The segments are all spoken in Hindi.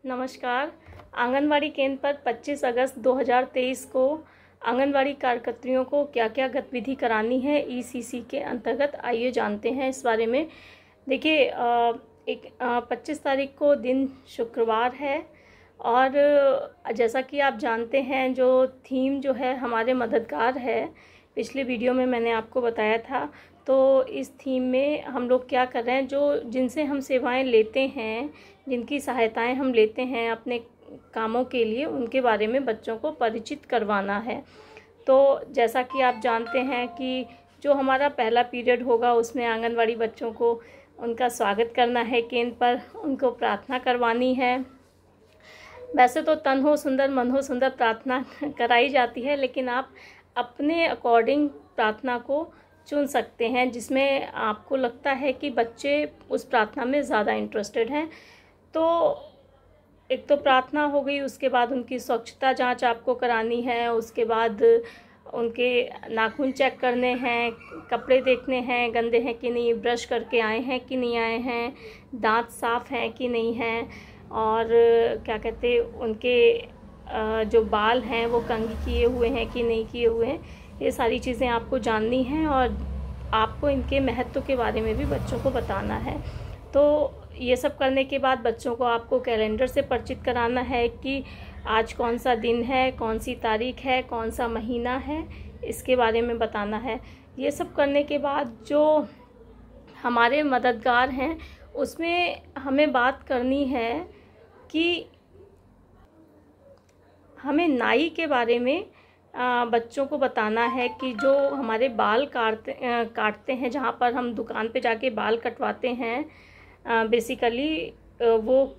नमस्कार। आंगनवाड़ी केंद्र पर 25 अगस्त 2023 को आंगनवाड़ी कार्यकर्तियों को क्या क्या गतिविधि करानी है ईसीसी के अंतर्गत, आइए जानते हैं इस बारे में। देखिए 25 तारीख को दिन शुक्रवार है और जैसा कि आप जानते हैं जो थीम जो है हमारे मददगार है, पिछले वीडियो में मैंने आपको बताया था। तो इस थीम में हम लोग क्या कर रहे हैं, जो जिनसे हम सेवाएं लेते हैं, जिनकी सहायताएं हम लेते हैं अपने कामों के लिए, उनके बारे में बच्चों को परिचित करवाना है। तो जैसा कि आप जानते हैं कि जो हमारा पहला पीरियड होगा उसमें आंगनवाड़ी बच्चों को उनका स्वागत करना है केंद्र पर, उनको प्रार्थना करवानी है। वैसे तो तन हो सुंदर मन हो सुंदर प्रार्थना कराई जाती है, लेकिन आप अपने अकॉर्डिंग प्रार्थना को चुन सकते हैं जिसमें आपको लगता है कि बच्चे उस प्रार्थना में ज़्यादा इंटरेस्टेड हैं। तो एक तो प्रार्थना हो गई, उसके बाद उनकी स्वच्छता जांच आपको करानी है, उसके बाद उनके नाखून चेक करने हैं, कपड़े देखने हैं गंदे हैं कि नहीं, ब्रश करके आए हैं कि नहीं आए हैं, दांत साफ़ हैं कि नहीं हैं, और क्या कहते उनके जो बाल हैं वो कंघी किए हुए हैं कि नहीं किए हुए हैं। ये सारी चीज़ें आपको जाननी हैं और आपको इनके महत्व के बारे में भी बच्चों को बताना है। तो ये सब करने के बाद बच्चों को आपको कैलेंडर से परिचित कराना है कि आज कौन सा दिन है, कौन सी तारीख है, कौन सा महीना है, इसके बारे में बताना है। ये सब करने के बाद जो हमारे मददगार हैं उसमें हमें बात करनी है कि हमें नाई के बारे में बच्चों को बताना है कि जो हमारे बाल काटते हैं, जहाँ पर हम दुकान पे जाके बाल कटवाते हैं, बेसिकली वो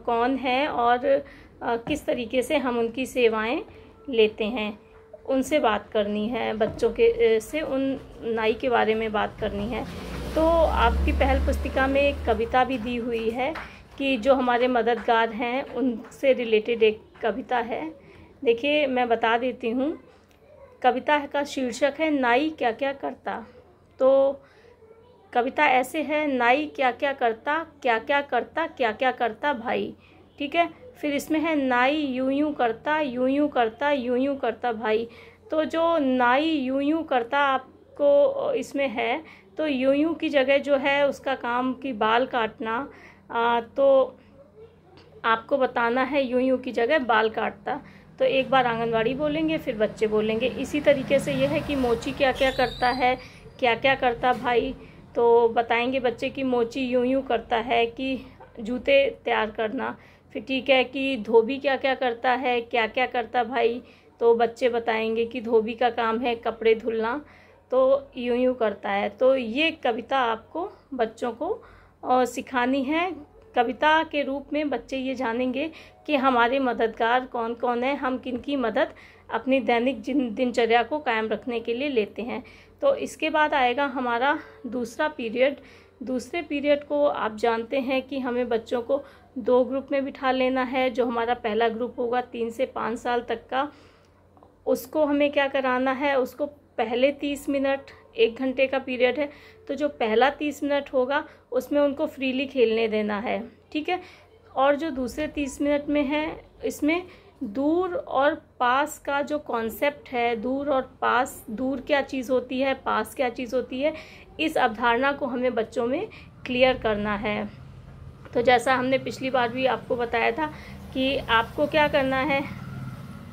कौन है और किस तरीके से हम उनकी सेवाएं लेते हैं, उनसे बात करनी है। बच्चों के से उन नाई के बारे में बात करनी है। तो आपकी पहल पुस्तिका में एक कविता भी दी हुई है कि जो हमारे मददगार हैं उनसे रिलेटेड एक कविता है। देखिए मैं बता देती हूँ, कविता का शीर्षक है नाई क्या क्या करता। तो कविता ऐसे है, नाई क्या क्या करता, क्या क्या करता, क्या क्या करता भाई। ठीक है, फिर इसमें है नाई यूं यूं करता, यूं यूं करता, यूं यूं करता भाई। तो जो नाई यूं यूं करता आपको इसमें है, तो यूं यूं की जगह जो है उसका काम की बाल काटना, तो आपको बताना है यूं यूं की जगह बाल काटता। तो एक बार आंगनवाड़ी बोलेंगे, फिर बच्चे बोलेंगे। इसी तरीके से यह है कि मोची क्या क्या करता है, क्या क्या करता भाई। तो बताएंगे बच्चे कि मोची यूं यूं करता है कि जूते तैयार करना। फिर ठीक है कि धोबी क्या क्या करता है, क्या क्या करता भाई। तो बच्चे बताएंगे कि धोबी का काम है कपड़े धुलना, तो यूं यूं करता है। तो ये कविता आपको बच्चों को सिखानी है। कविता के रूप में बच्चे ये जानेंगे कि हमारे मददगार कौन कौन है, हम किनकी मदद अपनी दैनिक दिनचर्या को कायम रखने के लिए लेते हैं। तो इसके बाद आएगा हमारा दूसरा पीरियड। दूसरे पीरियड को आप जानते हैं कि हमें बच्चों को 2 ग्रुप में बिठा लेना है। जो हमारा पहला ग्रुप होगा 3 से 5 साल तक का, उसको हमें क्या कराना है, उसको पहले 30 मिनट, 1 घंटे का पीरियड है, तो जो पहला 30 मिनट होगा उसमें उनको फ्रीली खेलने देना है। ठीक है, और जो दूसरे 30 मिनट में है, इसमें दूर और पास का जो कॉन्सेप्ट है, दूर और पास, दूर क्या चीज़ होती है, पास क्या चीज़ होती है, इस अवधारणा को हमें बच्चों में क्लियर करना है। तो जैसा हमने पिछली बार भी आपको बताया था कि आपको क्या करना है,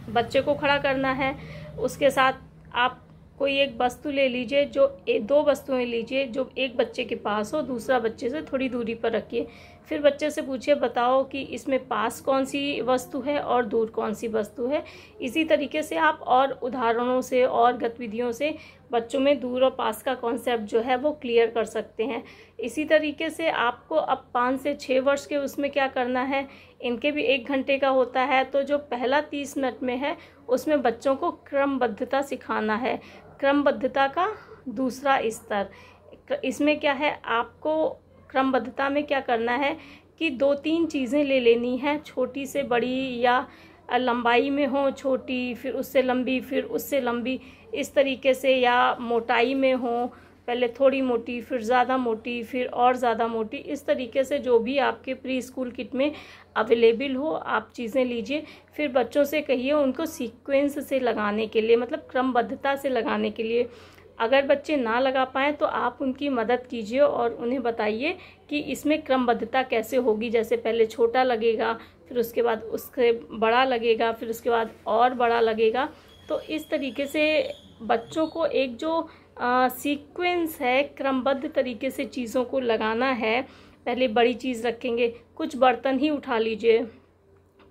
बच्चे को खड़ा करना है, उसके साथ आप कोई एक वस्तु ले लीजिए, जो 2 वस्तुएं लीजिए जो एक बच्चे के पास हो, दूसरा बच्चे से थोड़ी दूरी पर रखिए। फिर बच्चे से पूछिए बताओ कि इसमें पास कौन सी वस्तु है और दूर कौन सी वस्तु है। इसी तरीके से आप और उदाहरणों से और गतिविधियों से बच्चों में दूर और पास का कॉन्सेप्ट जो है वो क्लियर कर सकते हैं। इसी तरीके से आपको अब 5 से 6 वर्ष के उसमें क्या करना है, इनके भी 1 घंटे का होता है। तो जो पहला 30 मिनट में है उसमें बच्चों को क्रमबद्धता सिखाना है। क्रमबद्धता का दूसरा स्तर, इसमें क्या है, आपको क्रमबद्धता में क्या करना है कि 2-3 चीज़ें ले लेनी है, छोटी से बड़ी या लंबाई में हो छोटी, फिर उससे लंबी, फिर उससे लंबी, इस तरीके से, या मोटाई में हो पहले थोड़ी मोटी, फिर ज़्यादा मोटी, फिर और ज़्यादा मोटी। इस तरीके से जो भी आपके प्री स्कूल किट में अवेलेबल हो आप चीज़ें लीजिए। फिर बच्चों से कहिए उनको सीक्वेंस से लगाने के लिए, मतलब क्रमबद्धता से लगाने के लिए। अगर बच्चे ना लगा पाएँ तो आप उनकी मदद कीजिए और उन्हें बताइए कि इसमें क्रमबद्धता कैसे होगी। जैसे पहले छोटा लगेगा, फिर उसके बाद उससे बड़ा लगेगा, फिर उसके बाद और बड़ा लगेगा। तो इस तरीके से बच्चों को एक जो सीक्वेंस है, क्रमबद्ध तरीके से चीज़ों को लगाना है। पहले बड़ी चीज़ रखेंगे, कुछ बर्तन ही उठा लीजिए,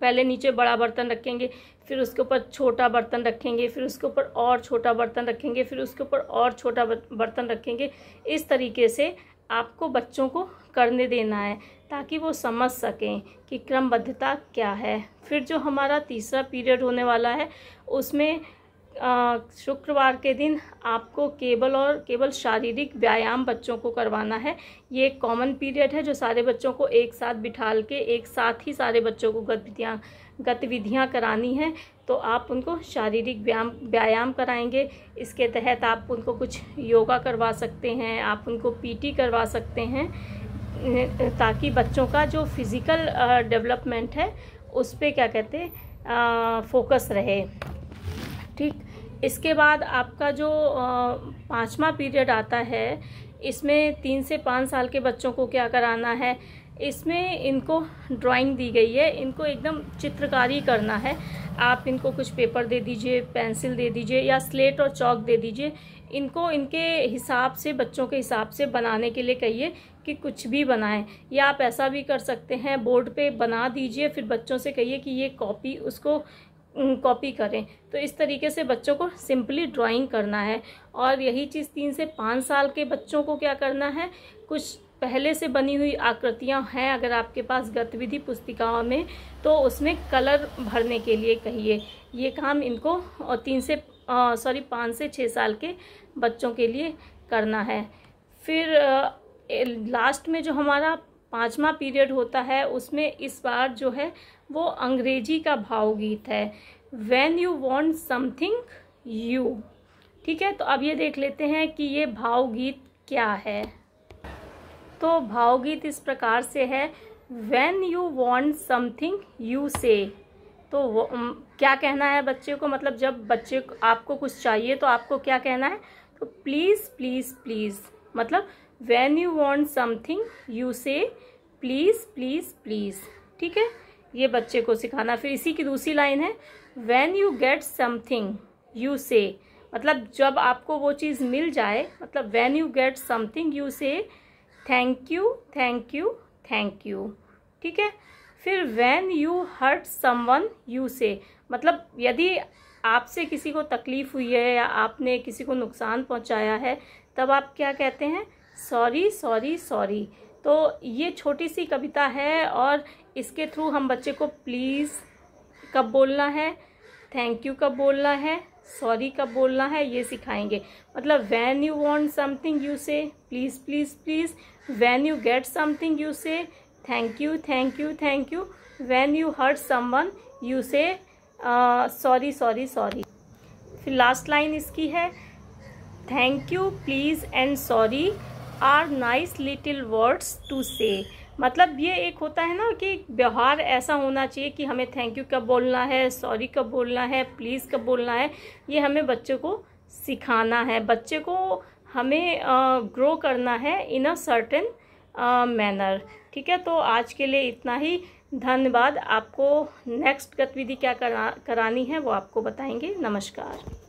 पहले नीचे बड़ा बर्तन रखेंगे, फिर उसके ऊपर छोटा बर्तन रखेंगे, फिर उसके ऊपर और छोटा बर्तन रखेंगे, फिर उसके ऊपर और छोटा बर्तन रखेंगे। इस तरीके से आपको बच्चों को करने देना है ताकि वो समझ सकें कि क्रमबद्धता क्या है। फिर जो हमारा तीसरा पीरियड होने वाला है उसमें शुक्रवार के दिन आपको केवल शारीरिक व्यायाम बच्चों को करवाना है। ये एक कॉमन पीरियड है जो सारे बच्चों को एक साथ बिठाल के एक साथ ही सारे बच्चों को गतिविधियाँ करानी है। तो आप उनको शारीरिक व्यायाम कराएंगे। इसके तहत आप उनको कुछ योगा करवा सकते हैं, आप उनको पीटी करवा सकते हैं, ताकि बच्चों का जो फिज़िकल डेवलपमेंट है उस पर क्या कहते हैं फोकस रहे। ठीक, इसके बाद आपका जो 5वां पीरियड आता है, इसमें 3 से 5 साल के बच्चों को क्या कराना है। इसमें इनको ड्राइंग दी गई है, इनको एकदम चित्रकारी करना है। आप इनको कुछ पेपर दे दीजिए, पेंसिल दे दीजिए या स्लेट और चॉक दे दीजिए। इनको इनके हिसाब से, बच्चों के हिसाब से बनाने के लिए कहिए कि कुछ भी बनाएं। या आप ऐसा भी कर सकते हैं, बोर्ड पे बना दीजिए, फिर बच्चों से कहिए कि ये कॉपी करें। तो इस तरीके से बच्चों को सिंपली ड्राइंग करना है। और यही चीज़ 3 से 5 साल के बच्चों को क्या करना है, कुछ पहले से बनी हुई आकृतियां हैं अगर आपके पास गतिविधि पुस्तिकाओं में, तो उसमें कलर भरने के लिए कहिए। ये काम इनको 5 से 6 साल के बच्चों के लिए करना है। फिर लास्ट में जो हमारा 5वां पीरियड होता है उसमें इस बार जो है वो अंग्रेजी का भावगीत है, When you want something you। ठीक है, तो अब ये देख लेते हैं कि ये भावगीत क्या है। तो भावगीत इस प्रकार से है, When you want something you say। तो क्या कहना है बच्चे को, मतलब जब बच्चे को आपको कुछ चाहिए तो आपको क्या कहना है, तो प्लीज़ प्लीज़ प्लीज़, मतलब When you want something you say please please please. ठीक है, ये बच्चे को सिखाना। फिर इसी की दूसरी लाइन है, When you get something you say, मतलब जब आपको वो चीज़ मिल जाए, मतलब When you get something you say thank you thank you thank you. ठीक है, फिर When you hurt someone you say, मतलब यदि आपसे किसी को तकलीफ़ हुई है या आपने किसी को नुकसान पहुंचाया है तब आप क्या कहते हैं, सॉरी सॉरी सॉरी। तो ये छोटी सी कविता है और इसके थ्रू हम बच्चे को प्लीज़ कब बोलना है, थैंक यू कब बोलना है, सॉरी कब बोलना है, ये सिखाएंगे। मतलब When you want something you say please please please, When you get something you say thank you thank you thank you, When you hurt someone you say सॉरी सॉरी सॉरी। फिर लास्ट लाइन इसकी है, thank you please and sorry are nice little words to say. मतलब ये एक होता है ना कि व्यवहार ऐसा होना चाहिए कि हमें थैंक यू कब बोलना है, सॉरी कब बोलना है, प्लीज़ कब बोलना है, ये हमें बच्चे को सिखाना है। बच्चे को हमें ग्रो करना है इन अ सर्टेन मैनर। ठीक है, तो आज के लिए इतना ही। धन्यवाद। आपको नेक्स्ट गतिविधि क्या करानी है वो आपको बताएंगे। नमस्कार।